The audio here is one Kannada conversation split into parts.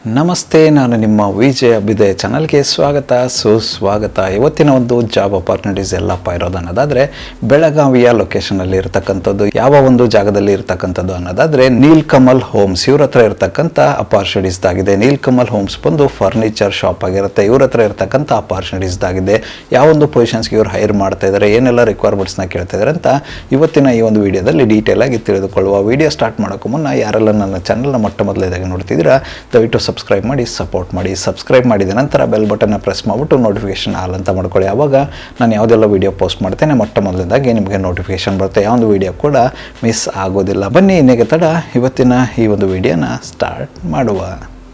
ನಮಸ್ತೆ, ನಾನು ನಿಮ್ಮ ವಿಜಯ್ ಅಭಿದಯ ಚಾನಲ್ಗೆ ಸ್ವಾಗತ ಸುಸ್ವಾಗತ. ಇವತ್ತಿನ ಒಂದು ಜಾಬ್ ಅಪಾರ್ಚುನಿಟೀಸ್ ಎಲ್ಲಪ್ಪ ಇರೋದು ಅನ್ನೋದಾದರೆ ಬೆಳಗಾವಿಯ ಲೊಕೇಶನಲ್ಲಿ ಇರತಕ್ಕಂಥದ್ದು. ಯಾವ ಒಂದು ಜಾಗದಲ್ಲಿ ಇರತಕ್ಕಂಥದ್ದು ಅನ್ನೋದಾದರೆ ನೀಲ್ಕಮಲ್ ಹೋಮ್ಸ್. ಇವ್ರ ಹತ್ರ ಇರತಕ್ಕಂಥ ಅಪಾರ್ಚುನಿಟೀಸ್ ಆಗಿದೆ. ನೀಲ್ಕಮಲ್ ಹೋಮ್ಸ್ ಬಂದು ಫರ್ನಿಚರ್ ಶಾಪ್ ಆಗಿರುತ್ತೆ. ಇವ್ರ ಹತ್ರ ಇರತಕ್ಕಂಥ ಅಪಾರ್ಚುನಿಟೀಸ್ ಆಗಿದೆ. ಯಾವೊಂದು ಪೊಸಿಷನ್ಸ್ಗೆ ಇವ್ರು ಹೈರ್ ಮಾಡ್ತಾ ಇದ್ದಾರೆ, ಏನೆಲ್ಲ ರಿಕ್ವೈರ್ಮೆಂಟ್ಸ್ನ ಕೇಳ್ತಾ ಇದ್ದಾರೆ ಅಂತ ಇವತ್ತಿನ ಈ ಒಂದು ವಿಡಿಯೋದಲ್ಲಿ ಡೀಟೇಲ್ ಆಗಿ ತಿಳಿದುಕೊಳ್ಳುವ. ವಿಡಿಯೋ ಸ್ಟಾರ್ಟ್ ಮಾಡೋಕ್ಕೂ ಮುನ್ನ ಯಾರೆಲ್ಲ ನನ್ನ ಚಾನಲ್ನ ಮೊಟ್ಟ ಮೊದಲೇದಾಗಿ ನೋಡ್ತಿದ್ದೀರಾ ದಯವಿಟ್ಟು ಸಬ್ಸ್ಕ್ರೈಬ್ ಮಾಡಿ ಸಪೋರ್ಟ್ ಮಾಡಿ. ಸಬ್ಸ್ಕ್ರೈಬ್ ಮಾಡಿದ ನಂತರ ಬೆಲ್ ಬಟನ್ನ ಪ್ರೆಸ್ ಮಾಡಿಬಿಟ್ಟು ನೋಟಿಫಿಕೇಶನ್ ಆಲ್ ಅಂತ ಮಾಡ್ಕೊಳ್ಳಿ. ಆವಾಗ ನಾನು ಯಾವುದೆಲ್ಲ ವೀಡಿಯೋ ಪೋಸ್ಟ್ ಮಾಡ್ತೇನೆ ಮೊಟ್ಟ ಮೊದಲನೇದಾಗಿ ನಿಮಗೆ ನೋಟಿಫಿಕೇಶನ್ ಬರುತ್ತೆ. ಯಾವೊಂದು ವೀಡಿಯೋ ಕೂಡ ಮಿಸ್ ಆಗೋದಿಲ್ಲ. ಬನ್ನಿ ಇನ್ನೇಗೆ ತಡ ಇವತ್ತಿನ ಈ ಒಂದು ವಿಡಿಯೋನ ಸ್ಟಾರ್ಟ್ ಮಾಡುವ.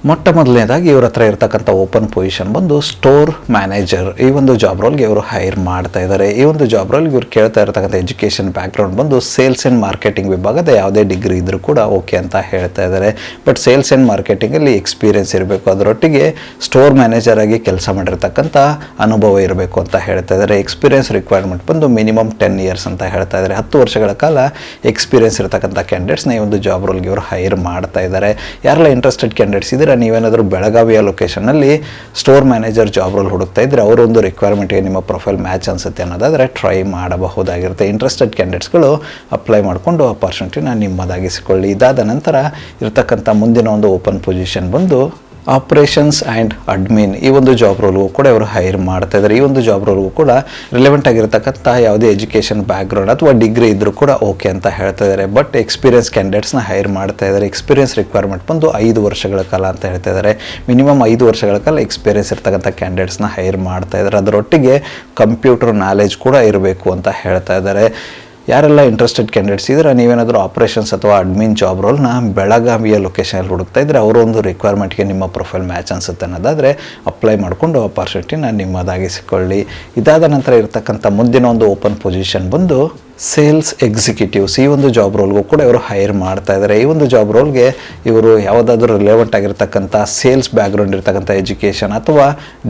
ಮೊಟ್ಟ ಮೊದಲನೇದಾಗಿ ಇವ್ರ ಹತ್ರ ಇರ್ತಕ್ಕಂಥ ಓಪನ್ ಪೊಸಿಷನ್ ಬಂದು ಸ್ಟೋರ್ ಮ್ಯಾನೇಜರ್. ಈ ಒಂದು ಜಾಬ್ ರೋಲ್ಗೆ ಇವರು ಹೈರ್ ಮಾಡ್ತಾ ಇದ್ದಾರೆ. ಈ ಒಂದು ಜಾಬ್ ರೋಲ್ಗೆ ಇವ್ರು ಕೇಳ್ತಾ ಇರ್ತಕ್ಕಂಥ ಎಜುಕೇಷನ್ ಬ್ಯಾಕ್ಗ್ರೌಂಡ್ ಬಂದು ಸೇಲ್ಸ್ ಆ್ಯಂಡ್ ಮಾರ್ಕೆಟಿಂಗ್ ವಿಭಾಗದ ಯಾವುದೇ ಡಿಗ್ರಿ ಇದ್ರೂ ಕೂಡ ಓಕೆ ಅಂತ ಹೇಳ್ತಾ ಇದ್ದಾರೆ. ಬಟ್ ಸೇಲ್ಸ್ ಆ್ಯಂಡ್ ಮಾರ್ಕೆಟಿಂಗಲ್ಲಿ ಎಕ್ಸ್ಪೀರಿಯನ್ಸ್ ಇರಬೇಕು, ಅದರೊಟ್ಟಿಗೆ ಸ್ಟೋರ್ ಮ್ಯಾನೇಜರ್ ಆಗಿ ಕೆಲಸ ಮಾಡಿರ್ತಕ್ಕಂಥ ಅನುಭವ ಇರಬೇಕು ಅಂತ ಹೇಳ್ತಾ ಇದ್ದಾರೆ. ಎಕ್ಸ್ಪೀರಿಯನ್ಸ್ ರಿಕ್ವೈರ್ಮೆಂಟ್ ಬಂದು ಮಿನಿಮಮ್ 10 years ಅಂತ ಹೇಳ್ತಾ ಇದ್ದಾರೆ. 10 ವರ್ಷಗಳ ಕಾಲ ಎಕ್ಸ್ಪೀರಿಯನ್ಸ್ ಇರತಕ್ಕಂಥ ಕ್ಯಾಂಡಿಡೇಟ್ಸ್ನ ಈ ಒಂದು ಜಾಬ್ ರೋಲ್ಗೆ ಇವರು ಹೈರ್ ಮಾಡ್ತಾ ಇದ್ದಾರೆ. ಯಾರೆಲ್ಲ ಇಂಟ್ರೆಸ್ಟೆಡ್ ಕ್ಯಾಂಡಿಡೇಟ್ಸ್ ಇದ್ದಾರೆ, ನೀವೇನಾದರೂ ಬೆಳಗಾವಿಯ ಲೊಕೇಶನ್ನಲ್ಲಿ ಸ್ಟೋರ್ ಮ್ಯಾನೇಜರ್ ಜಾಬ್ ರೋಲ್ ಹುಡುಕ್ತಾ ಇದ್ದರೆ ಅವರೊಂದು ರಿಕ್ವೈರ್ಮೆಂಟ್ಗೆ ನಿಮ್ಮ ಪ್ರೊಫೈಲ್ ಮ್ಯಾಚ್ ಅನಿಸುತ್ತೆ ಅನ್ನೋದಾದರೆ ಟ್ರೈ ಮಾಡಬಹುದಾಗಿರುತ್ತೆ. ಇಂಟ್ರೆಸ್ಟೆಡ್ ಕ್ಯಾಂಡಿಡೇಟ್ಸ್ಗಳು ಅಪ್ಲೈ ಮಾಡಿಕೊಂಡು ಅಪಾರ್ಚುನಿಟಿನ ನಿಮ್ಮದಾಗಿಸಿಕೊಳ್ಳಿ. ಇದಾದ ನಂತರ ಇರತಕ್ಕಂಥ ಮುಂದಿನ ಒಂದು ಓಪನ್ ಪೊಸಿಷನ್ ಬಂದು ಆಪರೇಷನ್ಸ್ ಆ್ಯಂಡ್ ಅಡ್ಮಿನ್. ಈ ಒಂದು ಜಾಬ್ ರೋಲ್ಗೂ ಕೂಡ ಇವರು ಹೈರ್ ಮಾಡ್ತಾ ಇದ್ದಾರೆ. ಈ ಒಂದು ಜಾಬ್ ರೋಲ್ಗೂ ಕೂಡ ರಿಲೆವೆಂಟ್ ಆಗಿರತಕ್ಕಂಥ ಯಾವುದೇ ಎಜುಕೇಷನ್ ಬ್ಯಾಕ್ಗ್ರೌಂಡ್ ಅಥವಾ ಡಿಗ್ರಿ ಇದ್ದರೂ ಕೂಡ ಓಕೆ ಅಂತ ಹೇಳ್ತಾ ಇದ್ದಾರೆ. ಬಟ್ ಎಕ್ಸ್ಪೀರಿಯನ್ಸ್ ಕ್ಯಾಂಡಿಡೇಟ್ಸ್ನ ಹೈರ್ ಮಾಡ್ತಾ ಇದ್ದಾರೆ. ಎಕ್ಸ್ಪೀರಿಯನ್ಸ್ ರಿಕ್ವೈರ್ಮೆಂಟ್ ಬಂದು 5 ವರ್ಷಗಳ ಕಾಲ ಅಂತ ಹೇಳ್ತಾ ಇದ್ದಾರೆ. ಮಿನಿಮಮ್ 5 ವರ್ಷಗಳ ಕಾಲ ಎಕ್ಸ್ಪೀರಿಯನ್ಸ್ ಇರ್ತಕ್ಕಂಥ ಕ್ಯಾಂಡಿಡೇಟ್ಸ್ನ ಹೈರ್ ಮಾಡ್ತಾ ಇದ್ದಾರೆ. ಅದರೊಟ್ಟಿಗೆ ಕಂಪ್ಯೂಟರ್ ನಾಲೆಜ್ ಕೂಡ ಇರಬೇಕು ಅಂತ ಹೇಳ್ತಾ ಇದ್ದಾರೆ. ಯಾರೆಲ್ಲ ಇಂಟ್ರೆಸ್ಟೆಡ್ ಕ್ಯಾಂಡಿಡೇಟ್ಸ್ ಇದ್ದರೆ ನೀವೇನಾದರೂ ಆಪರೇಷನ್ಸ್ ಅಥವಾ ಅಡ್ಮಿನ್ ಜಾಬ್ ರೋಲ್ನ ಬೆಳಗಾವಿಯ ಲೊಕೇಶನಲ್ಲಿ ಹುಡುಕ್ತಾ ಇದ್ದರೆ ಅವರ ಒಂದು ರಿಕ್ವೈರ್ಮೆಂಟ್ಗೆ ನಿಮ್ಮ ಪ್ರೊಫೈಲ್ ಮ್ಯಾಚ್ ಅನಿಸುತ್ತೆ ಅನ್ನೋದಾದರೆ ಅಪ್ಲೈ ಮಾಡಿಕೊಂಡು ಅಪಾರ್ಚುನಿಟಿನ ನಿಮ್ಮದಾಗಿಸಿಕೊಳ್ಳಿ. ಇದಾದ ನಂತರ ಇರತಕ್ಕಂಥ ಮುಂದಿನ ಒಂದು ಓಪನ್ ಪೊಸಿಷನ್ ಬಂದು ಸೇಲ್ಸ್ ಎಕ್ಸಿಕ್ಯೂಟಿವ್ಸ್. ಈ ಒಂದು ಜಾಬ್ ರೋಲ್ಗೂ ಕೂಡ ಇವರು ಹೈರ್ ಮಾಡ್ತಾ ಇದ್ದಾರೆ. ಈ ಒಂದು ಜಾಬ್ ರೋಲ್ಗೆ ಇವರು ಯಾವುದಾದ್ರೂ ರಿಲೆವೆಂಟ್ ಆಗಿರ್ತಕ್ಕಂಥ ಸೇಲ್ಸ್ ಬ್ಯಾಕ್ಗ್ರೌಂಡ್ ಇರ್ತಕ್ಕಂಥ ಎಜುಕೇಷನ್ ಅಥವಾ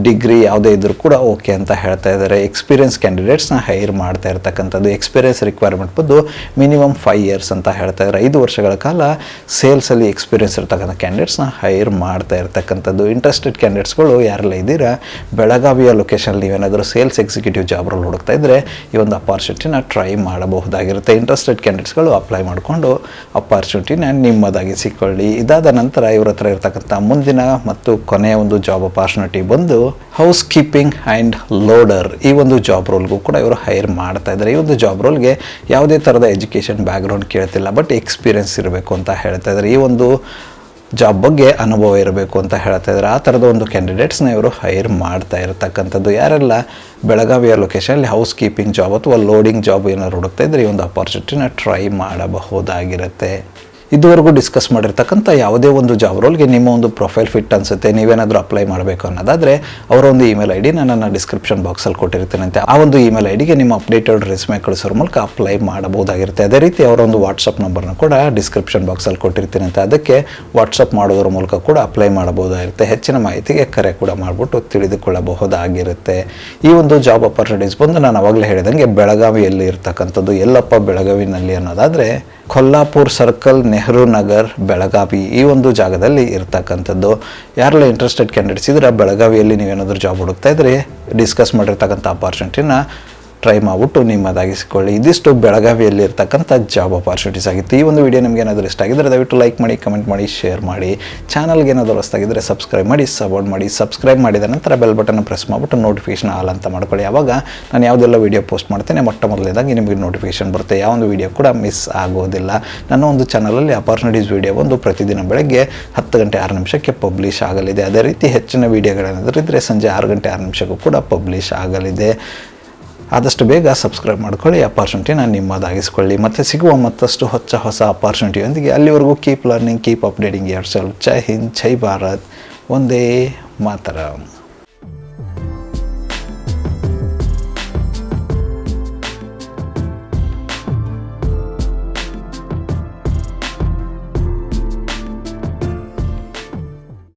ಡಿಗ್ರಿ ಯಾವುದೇ ಇದ್ದರೂ ಕೂಡ ಓಕೆ ಅಂತ ಹೇಳ್ತಾ ಇದ್ದಾರೆ. ಎಕ್ಸ್ಪೀರಿಯನ್ಸ್ ಕ್ಯಾಂಡಿಡೇಟ್ಸ್ನ ಹೈರ್ ಮಾಡ್ತಾ ಇರ್ತಕ್ಕಂಥದ್ದು. ಎಕ್ಸ್ಪೀರಿಯನ್ಸ್ ರಿಕ್ವೈರ್ಮೆಂಟ್ ಬಂದು ಮಿನಿಮಮ್ 5 years ಅಂತ ಹೇಳ್ತಾ ಇದ್ದಾರೆ. 5 ವರ್ಷಗಳ ಕಾಲ ಸೇಲ್ಸಲ್ಲಿ ಎಕ್ಸ್ಪೀರಿಯನ್ಸ್ ಇರ್ತಕ್ಕಂಥ ಕ್ಯಾಂಡಿಡೇಟ್ಸ್ನ ಹೈರ್ ಮಾಡ್ತಾ ಇರ್ತಕ್ಕಂಥದ್ದು. ಇಂಟ್ರೆಸ್ಟೆಡ್ ಕ್ಯಾಂಡಿಡೇಟ್ಸ್ಗಳು ಯಾರೆಲ್ಲ ಇದ್ದೀರಾ ಬೆಳಗಾವಿಯ ಲೊಕೇಶನ್ ನೀವೇನಾದರೂ ಸೇಲ್ಸ್ ಎಕ್ಸಿಕ್ಯೂಟಿವ್ ಜಾಬ್ ರೋಲ್ ಹುಡುಕ್ತಾ ಇದ್ದರೆ ಈ ಒಂದು ಅಪಾರ್ಚುನಿಟಿನ ಟ್ರೈ ಮಾಡಬಹುದಾಗಿರುತ್ತೆ. ಇಂಟ್ರೆಸ್ಟೆಡ್ ಕ್ಯಾಂಡಿಡೇಟ್ಸ್ಗಳು ಅಪ್ಲೈ ಮಾಡಿಕೊಂಡು ಅಪಾರ್ಚುನಿಟಿನ ನಿಮ್ಮದಾಗಿಸಿಕೊಳ್ಳಿ. ಇದಾದ ನಂತರ ಇವ್ರ ಹತ್ರ ಇರತಕ್ಕಂಥ ಮುಂದಿನ ಮತ್ತು ಕೊನೆಯ ಒಂದು ಜಾಬ್ ಅಪಾರ್ಚುನಿಟಿ ಬಂದು ಹೌಸ್ ಕೀಪಿಂಗ್ ಆ್ಯಂಡ್ ಲೋಡರ್. ಈ ಒಂದು ಜಾಬ್ ರೋಲ್ಗೂ ಕೂಡ ಇವರು ಹೈರ್ ಮಾಡ್ತಾ ಇದ್ದಾರೆ. ಈ ಒಂದು ಜಾಬ್ ರೋಲ್ಗೆ ಯಾವುದೇ ಥರದ ಎಜುಕೇಷನ್ ಬ್ಯಾಕ್ಗ್ರೌಂಡ್ ಕೇಳ್ತಿಲ್ಲ, ಬಟ್ ಎಕ್ಸ್ಪೀರಿಯನ್ಸ್ ಇರಬೇಕು ಅಂತ ಹೇಳ್ತಾ ಇದ್ದಾರೆ. ಈ ಒಂದು ಜಾಬ್ ಬಗ್ಗೆ ಅನುಭವ ಇರಬೇಕು ಅಂತ ಹೇಳ್ತಾ ಇದ್ದಾರೆ. ಆ ಥರದ ಒಂದು ಕ್ಯಾಂಡಿಡೇಟ್ಸ್ನ ಇವರು ಹೈರ್ ಮಾಡ್ತಾ ಇರತಕ್ಕಂಥದ್ದು. ಯಾರೆಲ್ಲ ಬೆಳಗಾವಿಯ ಲೊಕೇಶನಲ್ಲಿ ಹೌಸ್ ಕೀಪಿಂಗ್ ಜಾಬ್ ಅಥವಾ ಲೋಡಿಂಗ್ ಜಾಬ್ ಏನಾದ್ರು ಹುಡುಕ್ತಾ ಇದ್ದರೆ ಈ ಒಂದು ಅಪಾರ್ಚುನಿಟಿನ ಟ್ರೈ ಮಾಡಬಹುದಾಗಿರುತ್ತೆ. ಇದುವರೆಗೂ ಡಿಸ್ಕಸ್ ಮಾಡಿರ್ತಕ್ಕಂಥ ಯಾವುದೇ ಒಂದು ಜಾಬ್ ರೋಲ್ಗೆ ನಿಮ್ಮ ಒಂದು ಪ್ರೊಫೈಲ್ ಫಿಟ್ ಅನಿಸುತ್ತೆ, ನೀವೇನಾದರೂ ಅಪ್ಲೈ ಮಾಡಬೇಕು ಅನ್ನೋದಾದರೆ ಅವರ ಒಂದು ಇಮೇಲ್ ಐ ಡಿ ನಾನು ಡಿಸ್ಕ್ರಿಪ್ಷನ್ ಬಾಕ್ಸಲ್ಲಿ ಕೊಟ್ಟಿರ್ತೀನಂತೆ. ಆ ಒಂದು ಇಮೇಲ್ ಐ ಡಿಗೆ ನಿಮ್ಮ ಅಪ್ಡೇಟೆಡ್ ರೆಸ್ಯೂಮೆ ಕಳಿಸೋರ ಮೂಲಕ ಅಪ್ಲೈ ಮಾಡಬಹುದಾಗಿರುತ್ತೆ. ಅದೇ ರೀತಿ ಅವರ ಒಂದು ವಾಟ್ಸಪ್ ನಂಬರ್ನ ಕೂಡ ಡಿಸ್ಕ್ರಿಪ್ಷನ್ ಬಾಕ್ಸಲ್ಲಿ ಕೊಟ್ಟಿರ್ತೀನಂತೆ. ಅದಕ್ಕೆ ವಾಟ್ಸಪ್ ಮಾಡೋದ್ರ ಮೂಲಕ ಕೂಡ ಅಪ್ಲೈ ಮಾಡಬಹುದಾಗಿರುತ್ತೆ. ಹೆಚ್ಚಿನ ಮಾಹಿತಿಗೆ ಕರೆ ಕೂಡ ಮಾಡಿಬಿಟ್ಟು ತಿಳಿದುಕೊಳ್ಳಬಹುದಾಗಿರುತ್ತೆ. ಈ ಒಂದು ಜಾಬ್ ಅಪಾರ್ಚುನಿಟೀಸ್ ಬಂದು ನಾನು ಅವಾಗಲೇ ಹೇಳಿದಂಗೆ ಬೆಳಗಾವಿಯಲ್ಲಿ ಇರ್ತಕ್ಕಂಥದ್ದು. ಎಲ್ಲಪ್ಪ ಬೆಳಗಾವಿನಲ್ಲಿ ಅನ್ನೋದಾದರೆ ಕೊಲ್ಲಾಪುರ್ ಸರ್ಕಲ್, ನೆಹರು ನಗರ್, ಬೆಳಗಾವಿ ಈ ಒಂದು ಜಾಗದಲ್ಲಿ ಇರ್ತಕ್ಕಂಥದ್ದು. ಯಾರೆಲ್ಲ ಇಂಟ್ರೆಸ್ಟೆಡ್ ಕ್ಯಾಂಡಿಡೇಟ್ಸ್ ಇದ್ರೆ ಬೆಳಗಾವಿಯಲ್ಲಿ ನೀವೇನಾದರೂ ಜಾಬ್ ಹುಡುಕ್ತಾ ಇದ್ರೆ ಡಿಸ್ಕಸ್ ಮಾಡಿರ್ತಕ್ಕಂಥ ಅಪಾರ್ಚುನಿಟಿನ ಟ್ರೈ ಮಾಡಿಬಿಟ್ಟು ನಿಮ್ಮದಾಗಿಸಿಕೊಳ್ಳಿ. ಇದಿಷ್ಟು ಬೆಳಗಾವಿಯಲ್ಲಿ ಇರ್ತಕ್ಕಂಥ ಜಾಬ್ ಅಪಾರ್ಚುನಿಟೀಸ್ ಆಗಿತ್ತು. ಈ ಒಂದು ವಿಡಿಯೋ ನಿಮ್ಗೆ ಏನಾದರೂ ಇಷ್ಟ ಆಗಿದ್ದರೆ ದಯವಿಟ್ಟು ಲೈಕ್ ಮಾಡಿ, ಕಮೆಂಟ್ ಮಾಡಿ, ಶೇರ್ ಮಾಡಿ. ಚಾನಲ್ಗೆ ಏನಾದರೂ ಹೊಸ್ತಾಗಿದ್ದರೆ ಸಬ್ಸ್ಕ್ರೈಬ್ ಮಾಡಿ, ಸಪೋರ್ಟ್ ಮಾಡಿ. ಸಬ್ಸ್ಕ್ರೈಬ್ ಮಾಡಿದ ನಂತರ ಬೆಲ್ ಬಟನ್ ಪ್ರೆಸ್ ಮಾಡಿಬಿಟ್ಟು ನೋಟಿಫಿಕೇಶನ್ ಆಲ್ ಅಂತ ಮಾಡ್ಕೊಳ್ಳಿ. ಆವಾಗ ನಾನು ಯಾವುದೆಲ್ಲ ವೀಡಿಯೋ ಪೋಸ್ಟ್ ಮಾಡ್ತೇನೆ ಮೊಟ್ಟ ಮೊದಲನೇದಾಗಿ ನಿಮಗೆ ನೋಟಿಫಿಕೇಶನ್ ಬರುತ್ತೆ. ಯಾವೊಂದು ವೀಡಿಯೋ ಕೂಡ ಮಿಸ್ ಆಗೋದಿಲ್ಲ. ನನ್ನ ಒಂದು ಚಾನಲಲ್ಲಿ ಅಪಾರ್ಚುನಿಟೀಸ್ ವೀಡಿಯೋ ಒಂದು ಪ್ರತಿದಿನ ಬೆಳಗ್ಗೆ 10 ಗಂಟೆ 6 ನಿಮಿಷಕ್ಕೆ ಪಬ್ಲಿಷ್ ಆಗಲಿದೆ. ಅದೇ ರೀತಿ ಹೆಚ್ಚಿನ ವೀಡಿಯೋಗಳೇನಾದರೂ ಇದ್ದರೆ ಸಂಜೆ 6 ಗಂಟೆ 6 ನಿಮಿಷಕ್ಕೂ ಕೂಡ ಪಬ್ಲಿಷ್ ಆಗಲಿದೆ. ಆದಷ್ಟು ಬೇಗ ಸಬ್ಸ್ಕ್ರೈಬ್ ಮಾಡ್ಕೊಳ್ಳಿ, ಅಪಾರ್ಚುನಿಟಿನ ನಿಮ್ಮದಾಗಿಸ್ಕೊಳ್ಳಿ. ಮತ್ತು ಸಿಗುವ ಮತ್ತಷ್ಟು ಹೊಸ ಅಪಾರ್ಚುನಿಟಿಯೊಂದಿಗೆ ಅಲ್ಲಿವರೆಗೂ keep learning, keep updating yourself. ಜೈ ಹಿಂದ್, ಜೈ ಭಾರತ್, ವಂದೇ ಮಾತರಂ.